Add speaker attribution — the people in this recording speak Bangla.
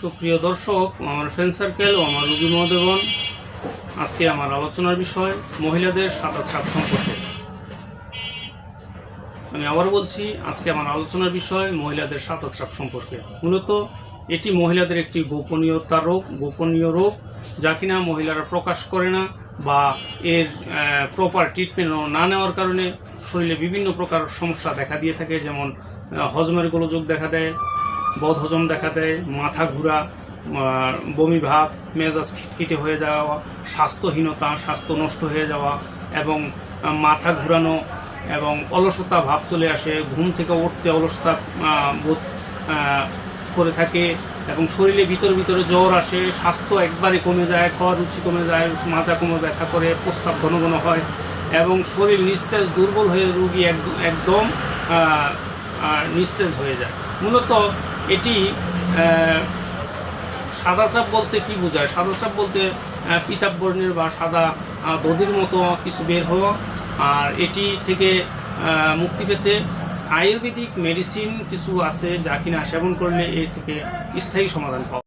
Speaker 1: সুপ্রিয় দর্শক, আমার ফ্রেন্ড সার্কেল ও আমার রোগী মহোদয়গণ, আজকে আমার আলোচনার বিষয় মহিলাদের সাদা স্রাব সম্পর্কে। আমি আবার বলছি, আজকে আমার আলোচনার বিষয় মহিলাদের সাদা স্রাব সম্পর্কে। মূলত এটি মহিলাদের একটি গোপনীয় রোগ, যা কিনা মহিলারা প্রকাশ করে না বা এর প্রপার ট্রিটমেন্ট না নেওয়ার কারণে শরীরে বিভিন্ন প্রকার সমস্যা দেখা দিয়ে থাকে। যেমন হজমের গোলযোগ দেখা দেয়, বদহজম দেখা দেয়, মাথা ঘোরা, বমি ভাব, মেজাজ খিটখিটে হয়ে যাওয়া, স্বাস্থ্যহীনতা, স্বাস্থ্য নষ্ট হয়ে যাওয়া এবং মাথা ঘোরানো এবং অলসতা ভাব চলে আসে। ঘুম থেকে উঠতে অলসতা বোধ করে থাকে এবং শরীরে ভিতরে জ্বর আসে, স্বাস্থ্য একবারে কমে যায়, খাওয়ার রুচি কমে যায়, মাজা কোমর ব্যথা করে, প্রস্রাব ঘন ঘন হয় এবং শরীর নিস্তেজ, দুর্বল হয়ে রোগী একদম নিস্তেজ হয়ে যায়। মূলত এটি সাদা স্রাব বলতে কি বোঝায়? সাদা স্রাব বলতে পিতাব বর্ণের বা সাদা দধির মতো কিছু বের হওয়া। আর এটি থেকে মুক্তি পেতে আয়ুর্বেদিক মেডিসিন কিছু আছে, যা কিনা সেবন করলে এর থেকে স্থায়ী সমাধান পাওয়া।